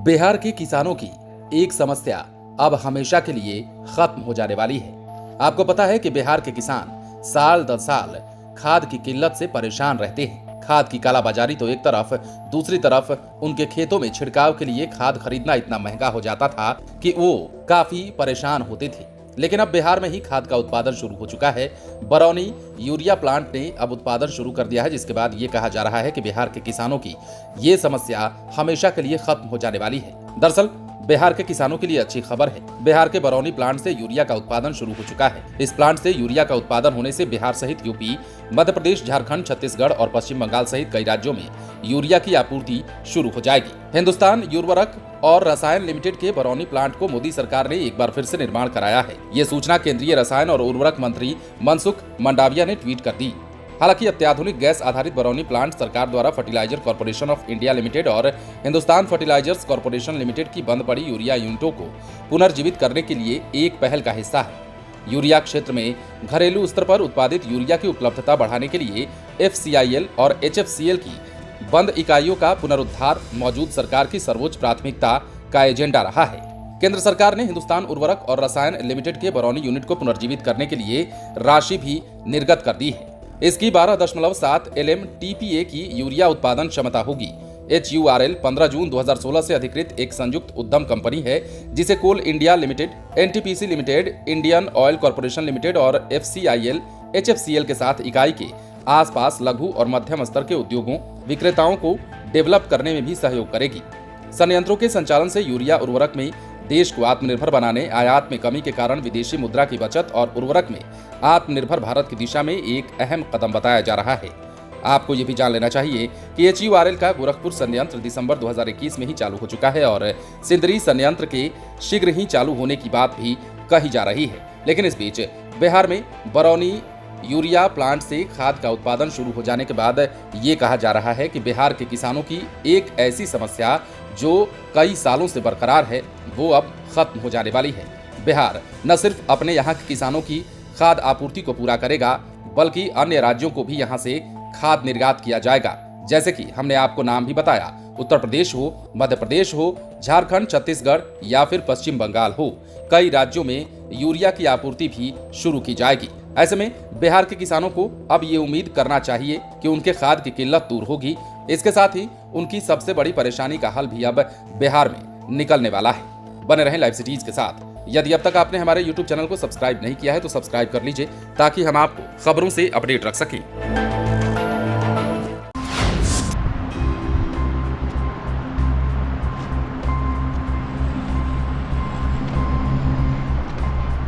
बिहार के किसानों की एक समस्या अब हमेशा के लिए खत्म हो जाने वाली है। आपको पता है कि बिहार के किसान साल दर साल खाद की किल्लत से परेशान रहते हैं। खाद की कालाबाजारी तो एक तरफ, दूसरी तरफ उनके खेतों में छिड़काव के लिए खाद खरीदना इतना महंगा हो जाता था कि वो काफी परेशान होते थे। लेकिन अब बिहार में ही खाद का उत्पादन शुरू हो चुका है। बरौनी यूरिया प्लांट ने अब उत्पादन शुरू कर दिया है, जिसके बाद ये कहा जा रहा है कि बिहार के किसानों की ये समस्या हमेशा के लिए खत्म हो जाने वाली है। दरअसल बिहार के किसानों के लिए अच्छी खबर है। बिहार के बरौनी प्लांट से यूरिया का उत्पादन शुरू हो चुका है। इस प्लांट से यूरिया का उत्पादन होने से बिहार सहित यूपी, मध्य प्रदेश, झारखंड, छत्तीसगढ़ और पश्चिम बंगाल सहित कई राज्यों में यूरिया की आपूर्ति शुरू हो जाएगी। हिंदुस्तान उर्वरक और रसायन लिमिटेड के बरौनी प्लांट को मोदी सरकार ने एक बार फिर से निर्माण कराया है। ये सूचना केंद्रीय रसायन और उर्वरक मंत्री मनसुख मंडाविया ने ट्वीट कर दी। हालांकि अत्याधुनिक गैस आधारित बरौनी प्लांट सरकार द्वारा fertiliser corporation of India limited और हिंदुस्तान फर्टिलाइजर्स कॉर्पोरेशन लिमिटेड की बंद पड़ी यूरिया यूनिटों को पुनर्जीवित करने के लिए एक पहल का हिस्सा है। यूरिया क्षेत्र में घरेलू स्तर पर उत्पादित यूरिया की उपलब्धता बढ़ाने के लिए FCIL और HFCL की बंद इकाइयों का पुनरुद्धार मौजूद सरकार की सर्वोच्च प्राथमिकता का एजेंडा रहा है। केंद्र सरकार ने हिंदुस्तान उर्वरक और रसायन लिमिटेड के बरौनी यूनिट को पुनर्जीवित करने के लिए राशि भी निर्गत कर दी है। इसकी 12.7 LMTPA की यूरिया उत्पादन क्षमता होगी। HURL 15 जून 2016 से अधिकृत एक संयुक्त उद्यम कंपनी है, जिसे Coal India limited, NTPC limited, Indian Oil Corporation limited और FCIL HFCL के साथ इकाई के आसपास लघु और मध्यम स्तर के उद्योगों, विक्रेताओं को डेवलप करने में भी सहयोग करेगी। संयंत्रों के संचालन से यूरिया उर्वरक में देश को आत्मनिर्भर बनाने, आयात में कमी के कारण विदेशी मुद्रा की बचत और उर्वरक में आत्मनिर्भर भारत की दिशा में एक अहम कदम बताया जा रहा है। आपको ये भी जान लेना चाहिए कि HURL का गोरखपुर संयंत्र दिसंबर 2021 में ही चालू हो चुका है और सिंदरी संयंत्र के शीघ्र ही चालू होने की बात भी कही जा रही है। लेकिन इस बीच बिहार में बरौनी यूरिया प्लांट से खाद का उत्पादन शुरू हो जाने के बाद ये कहा जा रहा है कि बिहार के किसानों की एक ऐसी समस्या जो कई सालों से बरकरार है, वो अब खत्म हो जाने वाली है। बिहार न सिर्फ अपने यहाँ के किसानों की खाद आपूर्ति को पूरा करेगा, बल्कि अन्य राज्यों को भी यहाँ से खाद निर्यात किया जाएगा। जैसे कि हमने आपको नाम भी बताया, उत्तर प्रदेश हो, मध्य प्रदेश हो, झारखंड, छत्तीसगढ़ या फिर पश्चिम बंगाल हो, कई राज्यों में यूरिया की आपूर्ति भी शुरू की जाएगी। ऐसे में बिहार के किसानों को अब ये उम्मीद करना चाहिए कि उनके खाद की किल्लत दूर होगी। इसके साथ ही उनकी सबसे बड़ी परेशानी का हल भी अब बिहार में निकलने वाला है। बने रहें लाइव सिटीज के साथ। यदि अब तक आपने हमारे YouTube चैनल को सब्सक्राइब नहीं किया है तो सब्सक्राइब कर लीजिए, ताकि हम आपको खबरों से अपडेट रख सकें।